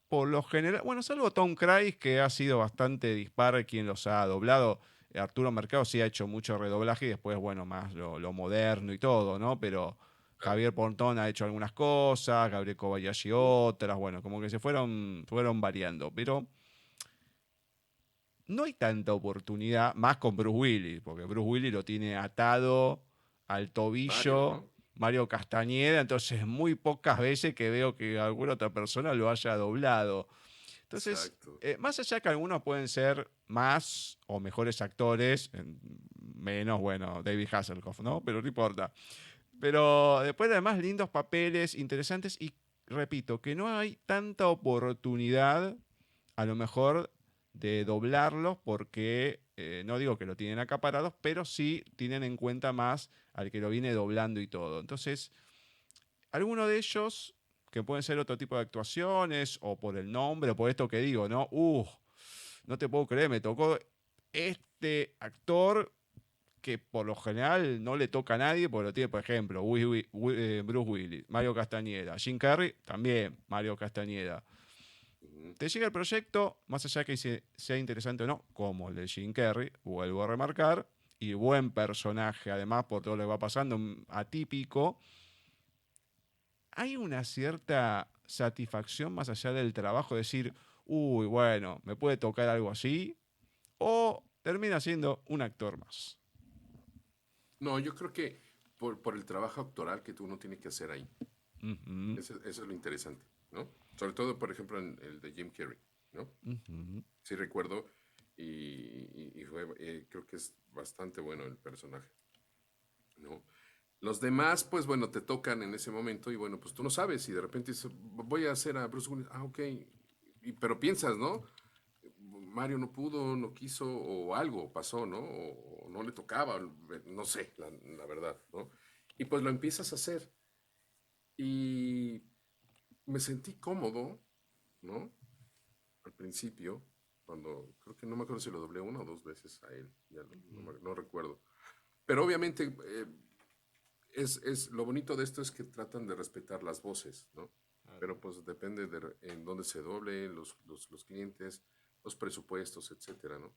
por lo general, bueno, salvo Tom Cruise, que ha sido bastante dispar quien los ha doblado. Arturo Mercado sí ha hecho mucho redoblaje y después, bueno, más lo moderno y todo, ¿no? Pero Claro. Javier Pontón ha hecho algunas cosas, Gabriel Kobayashi otras, bueno, como que se fueron variando. Pero no hay tanta oportunidad, más con Bruce Willis, porque Bruce Willis lo tiene atado al Varios, tobillo ¿no? Mario Castañeda, entonces muy pocas veces que veo que alguna otra persona lo haya doblado. Entonces, Exacto. más allá que algunos pueden ser más o mejores actores, menos, bueno, David Hasselhoff, ¿no? Pero no importa. Pero después además lindos papeles, interesantes y repito, que no hay tanta oportunidad a lo mejor de doblarlos porque no digo que lo tienen acaparados, pero sí tienen en cuenta más al que lo viene doblando y todo. Entonces, alguno de ellos, que pueden ser otro tipo de actuaciones o por el nombre o por esto que digo, ¿no? No te puedo creer, me tocó este actor que por lo general no le toca a nadie, porque lo tiene, por ejemplo, Bruce Willis, Mario Castañeda, Jim Carrey, también Mario Castañeda. Ujú. Te llega el proyecto, más allá que sea interesante o no, como el de Jim Carrey, vuelvo a remarcar, y buen personaje, además, por todo lo que va pasando, atípico, hay una cierta satisfacción más allá del trabajo, de decir, uy, bueno, me puede tocar algo así, o termina siendo un actor más. No, yo creo que por el trabajo actoral que uno tiene que hacer ahí. Ujú, Eso es lo interesante, ¿no? Sobre todo, por ejemplo, en el de Jim Carrey, ¿no? ujú. Sí recuerdo y creo que es bastante bueno el personaje, ¿no? Los demás, pues bueno, te tocan en ese momento y bueno, pues tú no sabes y de repente dices, voy a hacer a Bruce Willis, ok, pero piensas, ¿no? Mario no pudo, no quiso o algo pasó, ¿no? O no le tocaba, no sé, la verdad, ¿no? Y pues lo empiezas a hacer y me sentí cómodo, ¿no? Al principio, cuando creo que no me acuerdo si lo doblé una o dos veces a él, ya no recuerdo. Pero obviamente lo bonito de esto es que tratan de respetar las voces, ¿no? Pero pues depende de en dónde se doble, los clientes, los presupuestos, etcétera, ¿no?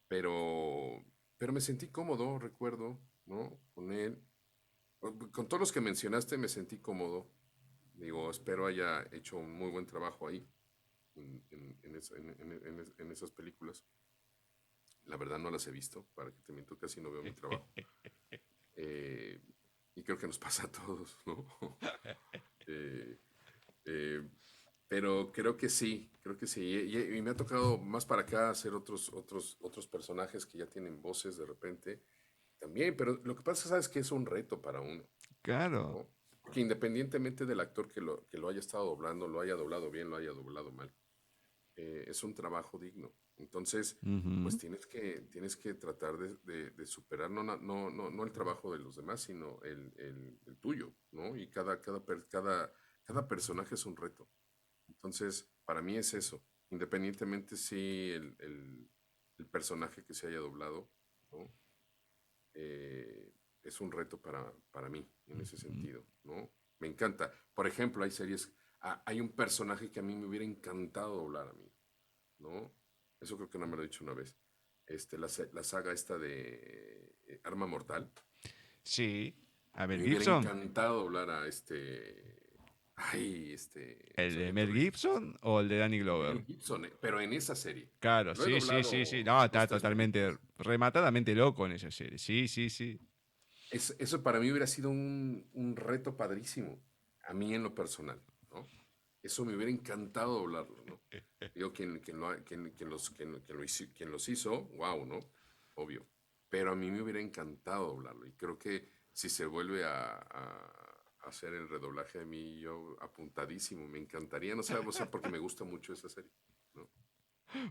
Pero, pero me sentí cómodo, recuerdo, ¿no? Con él. Con todos los que mencionaste me sentí cómodo. Digo, espero haya hecho un muy buen trabajo ahí, en esas películas. La verdad no las he visto, para que te miento, casi no veo mi trabajo. Eh, y creo que nos pasa a todos, ¿no? Eh, Eh, pero creo que sí. Y me ha tocado más para acá hacer otros personajes que ya tienen voces de repente también, pero lo que pasa es que sabes que es un reto para uno, Claro. ¿no? Porque independientemente del actor que lo haya estado doblando, lo haya doblado bien, lo haya doblado mal, es un trabajo digno. Entonces, pues Ujú. tienes que tratar de superar no el trabajo de los demás, sino el tuyo, ¿no? Y cada personaje es un reto. Entonces, para mí es eso. Independientemente si el personaje que se haya doblado, ¿no? Es un reto para mí en ese Ujú. sentido, ¿no? Me encanta. Por ejemplo, hay series, hay un personaje que a mí me hubiera encantado doblar a mí, ¿no? Eso creo que no me lo he dicho una vez. La saga esta de Arma Mortal. Sí. A Mel Me hubiera Gibson. encantado doblar a ¿El de Sargento Mel Regis. Gibson o el de Danny Glover? Mel Gibson, pero en esa serie. Claro, Lo he sí, sí, sí, sí. No, doblado está dos, tres totalmente películas. rematadamente loco en esa serie. Sí, sí, sí. Eso para mí hubiera sido un reto padrísimo, a mí en lo personal, ¿no? Eso me hubiera encantado doblarlo, ¿no? Digo, quien los hizo, wow, ¿no? Obvio. Pero a mí me hubiera encantado doblarlo. Y creo que si se vuelve a hacer el redoblaje de mí, yo apuntadísimo, me encantaría, no sé, o sea, porque me gusta mucho esa serie, ¿no?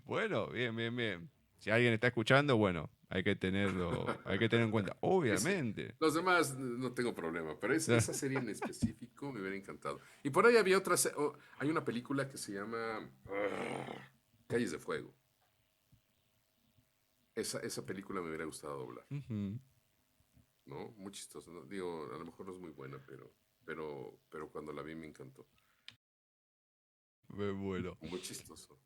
Bueno, bien, bien, bien. Si alguien está escuchando, bueno, hay que tenerlo en cuenta. Ese, Obviamente. los demás no tengo problema, pero esa serie en específico me hubiera encantado. Y por ahí había hay una película que se llama Calles de Fuego. Esa película me hubiera gustado doblar, Ujú. ¿no? Muy chistoso, ¿no? Digo, a lo mejor no es muy buena, pero cuando la vi me encantó. Me muero. Muy chistoso.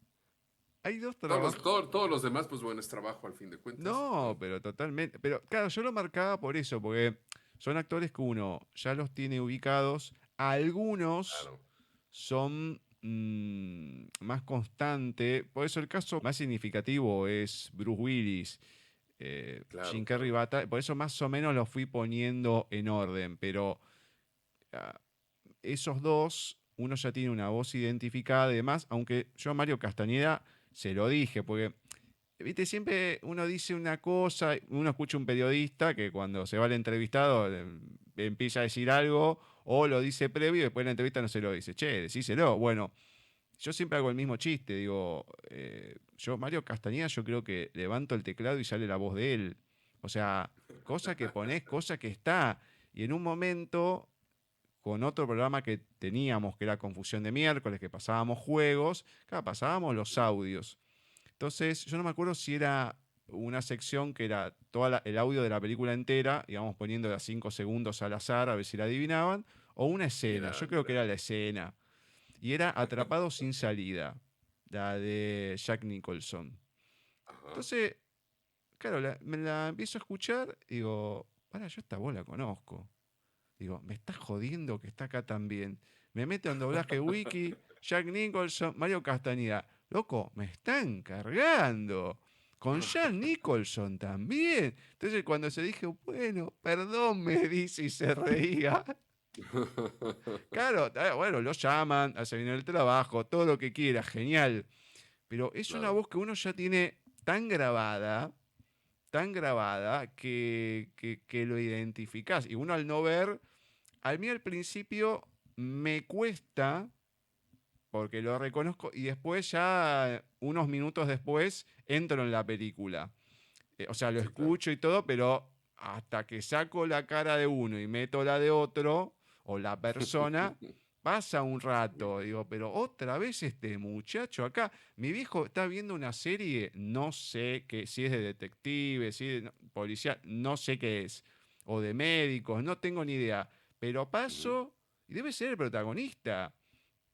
Hay dos trabajos. Todos los demás, pues bueno, es trabajo al fin de cuentas, No, ¿no? pero totalmente. Pero claro, yo lo marcaba por eso, porque son actores que uno ya los tiene ubicados. Algunos Claro, son más constante. Por eso el caso más significativo es Bruce Willis, claro, Jim Carrey, claro. Por eso más o menos los fui poniendo en orden. Pero ah, esos dos, uno ya tiene una voz identificada, además, aunque yo a Mario Castañeda se lo dije, porque viste, siempre uno dice una cosa, uno escucha un periodista que cuando se va al entrevistado empieza a decir algo o lo dice previo y después de la entrevista no se lo dice. Che, decíselo. Bueno, yo siempre hago el mismo chiste, digo, yo Mario Castañeda yo creo que levanto el teclado y sale la voz de él. O sea, cosa que ponés, cosa que está. Y en un momento, con otro programa que teníamos, que era Confusión de Miércoles, que pasábamos juegos, claro, pasábamos los audios. Entonces, yo no me acuerdo si era una sección que era todo el audio de la película entera, íbamos poniendo de a 5 segundos al azar a ver si la adivinaban, o una escena. Yo creo que era la escena. Y era Atrapado sin salida, la de Jack Nicholson. Ajá. Entonces, claro, me la empiezo a escuchar y digo, para, yo esta voz la conozco. Digo, me está jodiendo que está acá también. Me meto en doblaje wiki, Jack Nicholson, Mario Castañeda. Loco, me están cargando. Con Jack Nicholson también. Entonces cuando se dije, bueno, perdón, me dice y se reía. Claro, bueno, lo llaman, hace bien el trabajo, todo lo que quiera, genial. Pero es una Claro. voz que uno ya tiene tan grabada, que lo identificás. Y uno al no ver, a mí al principio me cuesta, porque lo reconozco, y después ya, unos minutos después, entro en la película. O sea, lo Sí, claro. escucho y todo, pero hasta que saco la cara de uno y meto la de otro, o la persona, pasa un Sí. rato. Digo, pero otra vez este muchacho acá. Mi viejo está viendo una serie, no sé qué, si es de detective, si es de policía, no sé qué es. O de médicos, no tengo ni idea. Pero Ujú. paso, y debe ser el protagonista.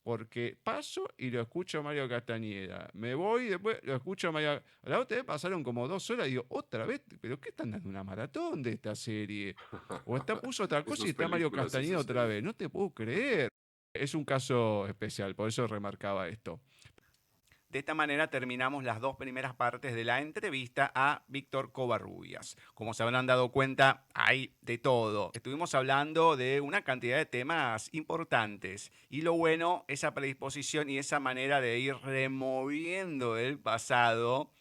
Porque paso y lo escucho a Mario Castañeda. Me voy y después lo escucho a Mario. La otra vez pasaron como 2 horas y digo, otra vez, ¿pero qué están dando una maratón de esta serie? O está puso otra De cosa y sus está Mario películas y Castañeda sus otra series. vez. No te puedo creer. Es un caso especial, por eso remarcaba esto. De esta manera terminamos las 2 primeras partes de la entrevista a Víctor Covarrubias. Como se habrán dado cuenta, hay de todo. Estuvimos hablando de una cantidad de temas importantes y lo bueno, esa predisposición y esa manera de ir removiendo el pasado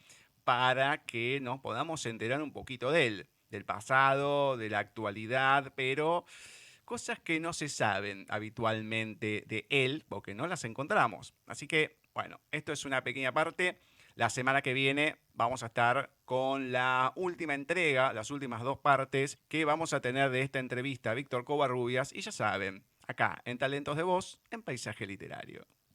para que nos podamos enterar un poquito de él, del pasado, de la actualidad, pero cosas que no se saben habitualmente de él porque no las encontramos. Así que, bueno, esto es una pequeña parte. La semana que viene vamos a estar con la última entrega, las últimas 2 partes que vamos a tener de esta entrevista a Víctor Covarrubias. Y ya saben, acá en Talentos de Voz, en Paisaje Literario.